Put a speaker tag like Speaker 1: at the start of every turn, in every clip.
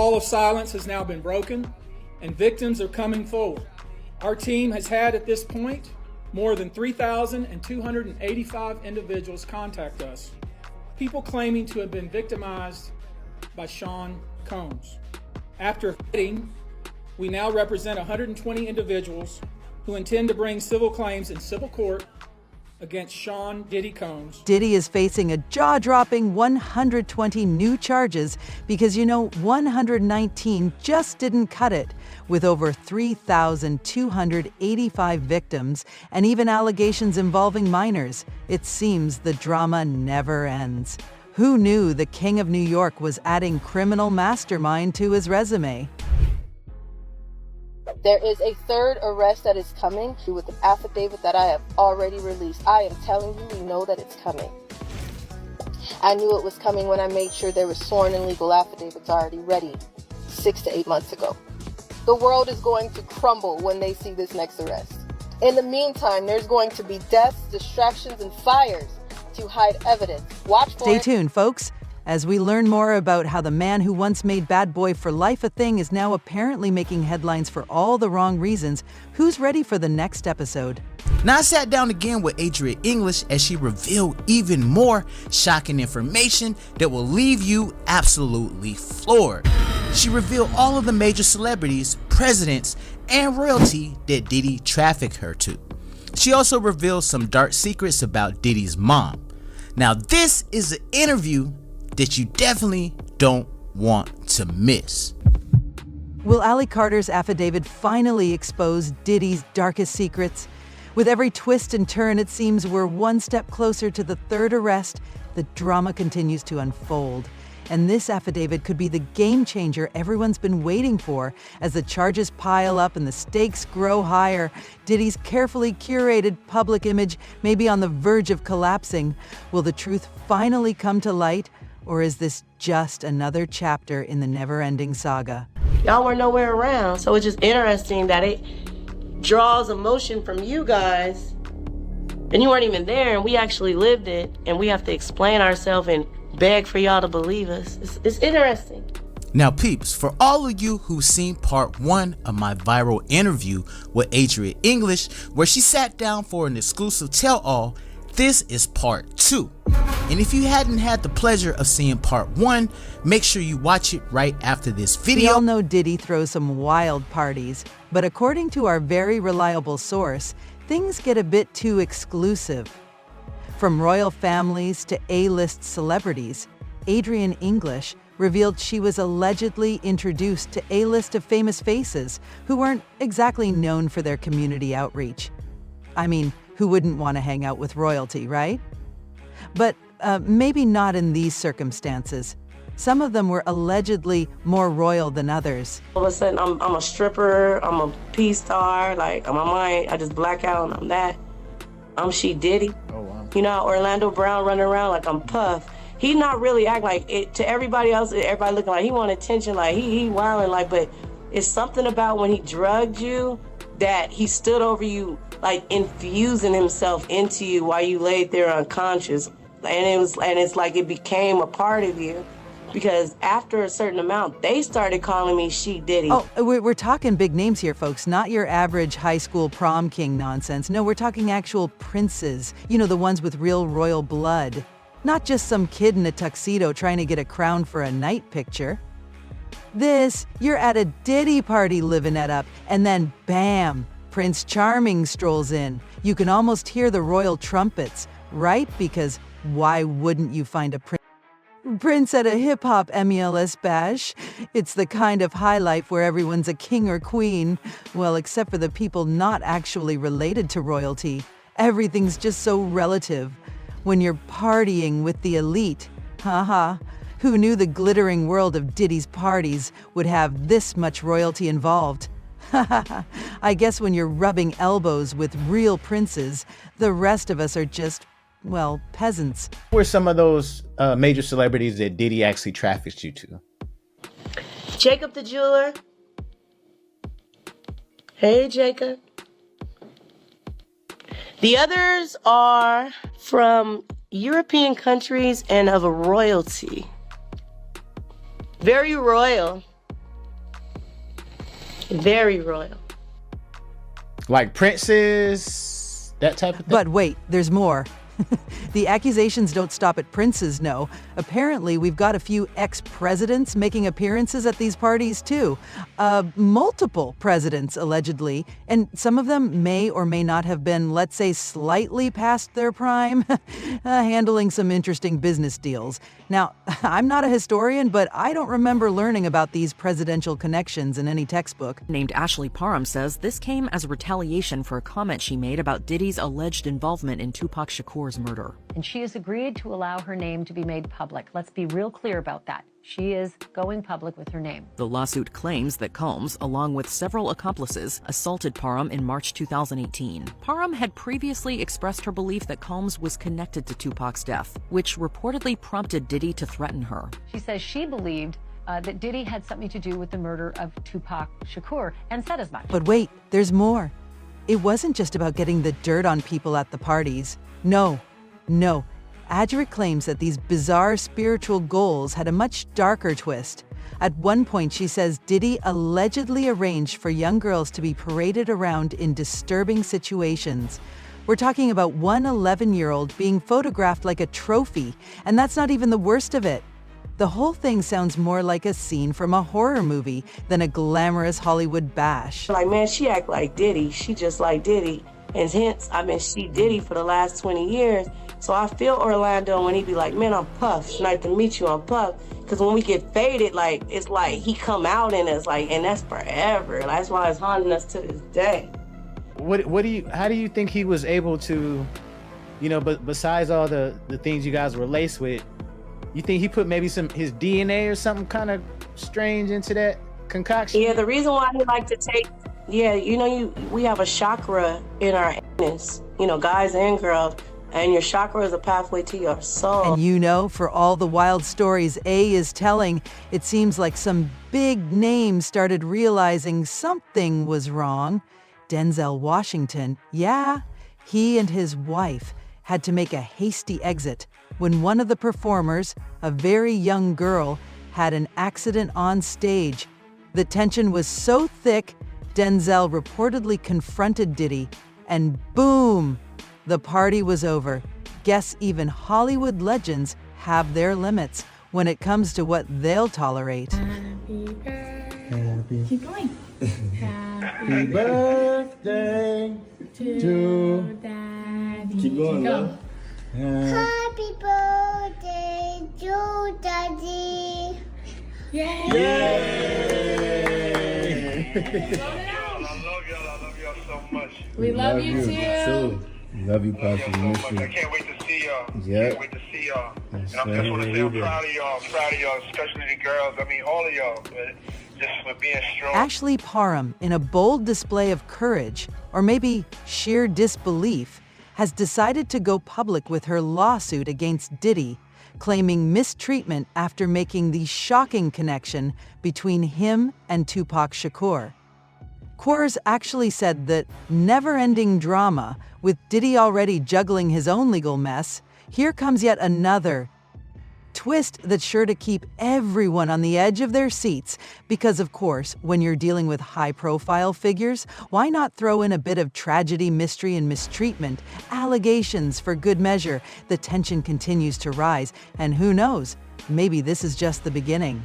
Speaker 1: wall of silence has now been broken, and victims are coming forward. Our team has had, at this point, more than 3,285 individuals contact us, people claiming to have been victimized by Sean Combs. After vetting, we now represent 120 individuals who intend to bring civil claims in civil court against Sean Diddy Combs.
Speaker 2: Diddy is facing a jaw-dropping 120 new charges because, 119 just didn't cut it, with over 3,285 victims and even allegations involving minors. It seems the drama never ends. Who knew the King of New York was adding criminal mastermind to his resume?
Speaker 3: There is a third arrest that is coming with an affidavit that I have already released. I am telling you, we know that it's coming. I knew it was coming when I made sure there were sworn and legal affidavits already ready 6 to 8 months ago. The world is going to crumble when they see this next arrest. In the meantime, there's going to be deaths, distractions, and fires to hide evidence. Watch for it.
Speaker 2: Stay tuned, folks, as we learn more about how the man who once made Bad Boy for Life a thing is now apparently making headlines for all the wrong reasons. Who's ready for the next episode?
Speaker 4: Now I sat down again with Adrian English as she revealed even more shocking information that will leave you absolutely floored. She revealed all of the major celebrities, presidents, and royalty that Diddy trafficked her to. She also revealed some dark secrets about Diddy's mom. Now this is an interview that you definitely don't want to miss.
Speaker 2: Will Ali Carter's affidavit finally expose Diddy's darkest secrets? With every twist and turn, it seems we're one step closer to the third arrest. The drama continues to unfold. And this affidavit could be the game changer everyone's been waiting for. As the charges pile up and the stakes grow higher, Diddy's carefully curated public image may be on the verge of collapsing. Will the truth finally come to light? Or is this just another chapter in the never-ending saga?
Speaker 5: Y'all were nowhere around, so it's just interesting that it draws emotion from you guys, and you weren't even there, and we actually lived it, and we have to explain ourselves and beg for y'all to believe us. It's interesting.
Speaker 4: Now peeps, for all of you who've seen part 1 of my viral interview with Adrian English, where she sat down for an exclusive tell-all, this is part 2. And if you hadn't had the pleasure of seeing part 1, make sure you watch it right after this video.
Speaker 2: We all know Diddy throws some wild parties, but according to our very reliable source, things get a bit too exclusive. From royal families to A-list celebrities, Adrian English revealed she was allegedly introduced to a list of famous faces who weren't exactly known for their community outreach. I mean, who wouldn't want to hang out with royalty, right? But maybe not in these circumstances. Some of them were allegedly more royal than others.
Speaker 5: All of a sudden, I'm a stripper, I'm a P-star, like, on my mind, I just black out and I'm that. I'm She Diddy.
Speaker 4: Oh, wow.
Speaker 5: You know, Orlando Brown running around like I'm Puff. He not really act like it to everybody else. Everybody looking like he want attention, like he wilding, like. But it's something about when he drugged you that he stood over you, like infusing himself into you while you laid there unconscious, and it's like it became a part of you. Because after a certain amount, they started calling me She Diddy.
Speaker 2: Oh, we're talking big names here, folks. Not your average high school prom king nonsense. No, we're talking actual princes. You know, the ones with real royal blood. Not just some kid in a tuxedo trying to get a crown for a night picture. This, you're at a Diddy party living it up, and then bam, Prince Charming strolls in. You can almost hear the royal trumpets, right? Because why wouldn't you find a prince at a hip-hop MELS bash? It's the kind of high life where everyone's a king or queen. Well, except for the people not actually related to royalty. Everything's just so relative. When you're partying with the elite, haha. Who knew the glittering world of Diddy's parties would have this much royalty involved? I guess when you're rubbing elbows with real princes, the rest of us are just, well, peasants.
Speaker 6: Who were some of those major celebrities that Diddy actually trafficked you to?
Speaker 5: Jacob the jeweler. Hey, Jacob. The others are from European countries and of a royalty. Very royal. Very royal.
Speaker 6: Like princes, that type of thing?
Speaker 2: But wait, there's more. The accusations don't stop at princes, no. Apparently, we've got a few ex-presidents making appearances at these parties, too. Multiple presidents, allegedly. And some of them may or may not have been, let's say, slightly past their prime, handling some interesting business deals. Now, I'm not a historian, but I don't remember learning about these presidential connections in any textbook.
Speaker 7: Named Ashley Parham says this came as a retaliation for a comment she made about Diddy's alleged involvement in Tupac Shakur's murder.
Speaker 8: And she has agreed to allow her name to be made public. Let's be real clear about that. She is going public with her name.
Speaker 7: The lawsuit claims that Combs, along with several accomplices, assaulted Parham in March 2018. Parham had previously expressed her belief that Combs was connected to Tupac's death, which reportedly prompted Diddy to threaten her.
Speaker 8: She says she believed that Diddy had something to do with the murder of Tupac Shakur and said as much.
Speaker 2: But wait, there's more. It wasn't just about getting the dirt on people at the parties. No. Adjeret claims that these bizarre spiritual goals had a much darker twist. At one point, she says Diddy allegedly arranged for young girls to be paraded around in disturbing situations. We're talking about one 11-year-old being photographed like a trophy, and that's not even the worst of it. The whole thing sounds more like a scene from a horror movie than a glamorous Hollywood bash.
Speaker 5: Like, man, she act like Diddy. She just like Diddy. And hence, she Diddy for the last 20 years. So I feel Orlando when he be like, man, I'm Puff. Nice to meet you, I'm Puff. Because when we get faded, like, it's like he come out in us, like, and that's forever. That's why it's haunting us to this day.
Speaker 6: How do you think he was able to, but besides all the things you guys were laced with, you think he put maybe his DNA or something kind of strange into that concoction?
Speaker 5: Yeah, the reason why he like to take, we have a chakra in our anus, guys and girls, and your chakra is a pathway to your soul.
Speaker 2: And for all the wild stories A is telling, it seems like some big names started realizing something was wrong. Denzel Washington, he and his wife had to make a hasty exit when one of the performers, a very young girl, had an accident on stage. The tension was so thick, Denzel reportedly confronted Diddy, and boom, the party was over. Guess even Hollywood legends have their limits when it comes to what they'll tolerate.
Speaker 9: Happy birthday. Keep going.
Speaker 10: Happy birthday to
Speaker 9: Daddy.
Speaker 10: Keep going, love.
Speaker 11: Happy birthday to Daddy.
Speaker 9: Yay!
Speaker 10: I love y'all so much.
Speaker 9: We love you too.
Speaker 10: Love you, Pastor.
Speaker 9: I
Speaker 10: can't wait to see y'all. Can't wait to see y'all. And I just want to say I'm proud of y'all, especially the girls. All of y'all, but just for being strong.
Speaker 2: Ashley Parham, in a bold display of courage, or maybe sheer disbelief, has decided to go public with her lawsuit against Diddy, claiming mistreatment after making the shocking connection between him and Tupac Shakur. Quarles actually said that never-ending drama, with Diddy already juggling his own legal mess, here comes yet another twist that's sure to keep everyone on the edge of their seats. Because, of course, when you're dealing with high-profile figures, why not throw in a bit of tragedy, mystery, and mistreatment? Allegations for good measure. The tension continues to rise, and who knows, maybe this is just the beginning.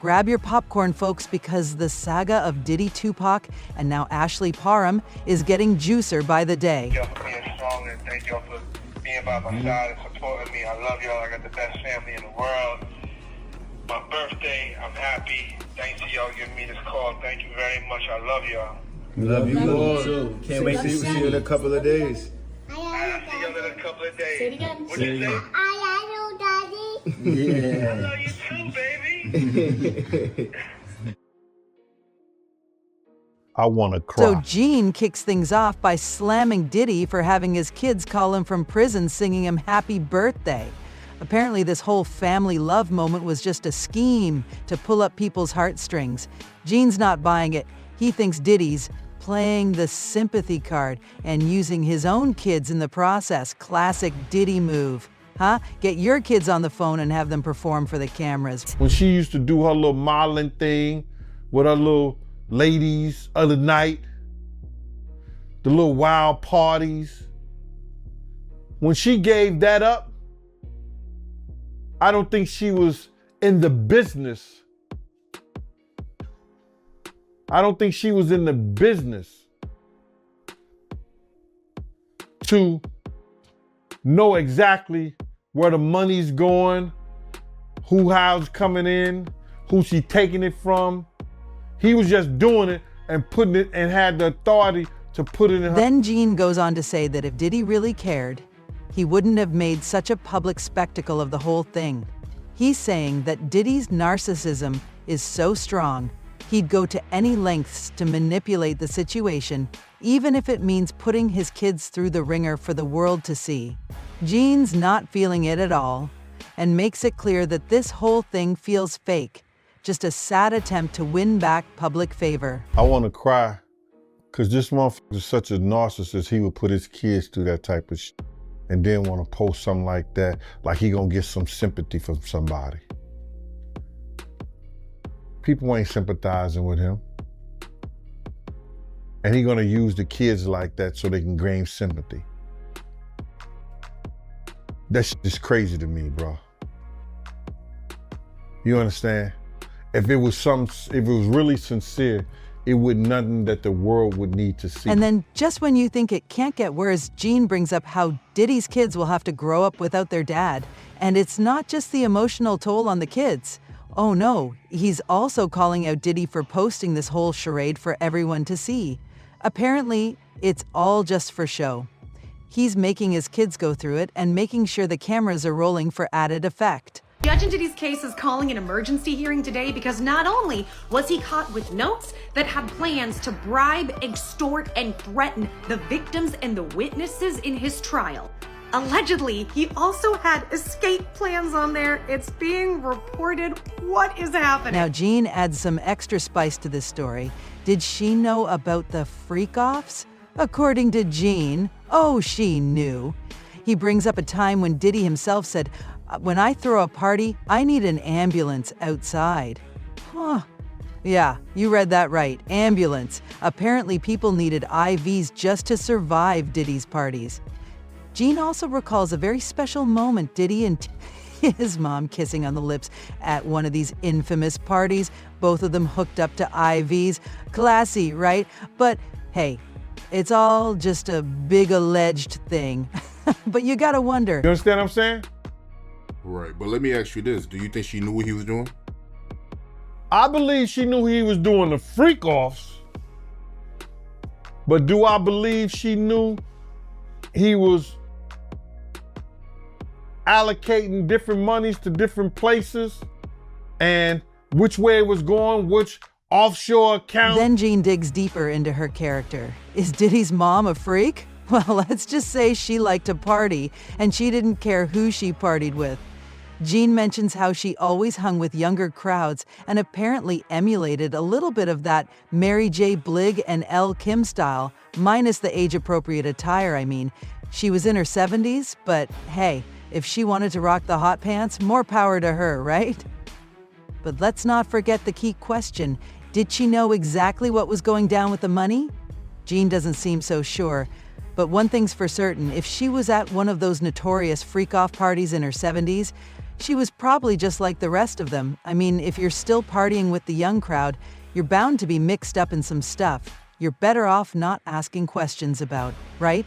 Speaker 2: Grab your popcorn, folks, because the saga of Diddy, Tupac, and now Ashley Parham is getting juicier by the day.
Speaker 10: Thank y'all for being strong, and thank y'all for being by my side and supporting me. I love y'all. I got the best family in the world. My birthday, I'm happy. Thanks to y'all giving me this call. Thank you very much. I love y'all.
Speaker 12: We love you more too. Can't wait to see you in a couple of days.
Speaker 10: I'll see y'all in a couple of days.
Speaker 9: Say it again.
Speaker 10: What you say?
Speaker 11: I love you, Daddy.
Speaker 12: Yeah.
Speaker 10: I love you too, baby.
Speaker 13: I want to cry.
Speaker 2: So Gene kicks things off by slamming Diddy for having his kids call him from prison, singing him happy birthday. Apparently this whole family love moment was just a scheme to pull up people's heartstrings. Gene's not buying it. He thinks Diddy's playing the sympathy card and using his own kids in the process. Classic Diddy move. Huh? Get your kids on the phone and have them perform for the cameras.
Speaker 13: When she used to do her little modeling thing with her little ladies of the night, the little wild parties. When she gave that up, I don't think she was in the business. I don't think she was in the business to know exactly where the money's going, how's coming in, who she taking it from. He was just doing it and putting it and had the authority to put it in her.
Speaker 2: Then Gene goes on to say that if Diddy really cared, he wouldn't have made such a public spectacle of the whole thing. He's saying that Diddy's narcissism is so strong, he'd go to any lengths to manipulate the situation, even if it means putting his kids through the ringer for the world to see. Gene's not feeling it at all, and makes it clear that this whole thing feels fake, just a sad attempt to win back public favor.
Speaker 13: I want to cry, because this motherfucker is such a narcissist, he would put his kids through that type of shit, and then want to post something like that, like he gonna get some sympathy from somebody. People ain't sympathizing with him. And he gonna use the kids like that so they can gain sympathy. That shit is crazy to me, bro. You understand? If it was really sincere, it would nothing that the world would need to see.
Speaker 2: And then just when you think it can't get worse, Gene brings up how Diddy's kids will have to grow up without their dad. And it's not just the emotional toll on the kids. Oh no, he's also calling out Diddy for posting this whole charade for everyone to see. Apparently, it's all just for show. He's making his kids go through it and making sure the cameras are rolling for added effect.
Speaker 14: Judge in Diddy's case is calling an emergency hearing today because not only was he caught with notes that had plans to bribe, extort, and threaten the victims and the witnesses in his trial. Allegedly, he also had escape plans on there. It's being reported. What is happening?
Speaker 2: Now, Gene adds some extra spice to this story. Did she know about the freak-offs? According to Gene, oh, she knew. He brings up a time when Diddy himself said, "When I throw a party, I need an ambulance outside." Huh. Yeah, you read that right, ambulance. Apparently people needed IVs just to survive Diddy's parties. Gene also recalls a very special moment Diddy and his mom kissing on the lips at one of these infamous parties, both of them hooked up to IVs. Classy, right? But hey, it's all just a big alleged thing. But you gotta wonder.
Speaker 13: You understand what I'm saying?
Speaker 15: Right, but let me ask you this. Do you think she knew what he was doing?
Speaker 13: I believe she knew he was doing the freak-offs. But do I believe she knew he was allocating different monies to different places and which way it was going, which offshore account?
Speaker 2: Then Gene digs deeper into her character. Is Diddy's mom a freak? Well, let's just say she liked to party, and she didn't care who she partied with. Gene mentions how she always hung with younger crowds and apparently emulated a little bit of that Mary J. Blige and Elle Kim style, minus the age-appropriate attire, I mean. She was in her 70s, but hey, if she wanted to rock the hot pants, more power to her, right? But let's not forget the key question. Did she know exactly what was going down with the money? Gene doesn't seem so sure. But one thing's for certain, if she was at one of those notorious freak-off parties in her 70s, she was probably just like the rest of them. I mean, if you're still partying with the young crowd, you're bound to be mixed up in some stuff you're better off not asking questions about, right?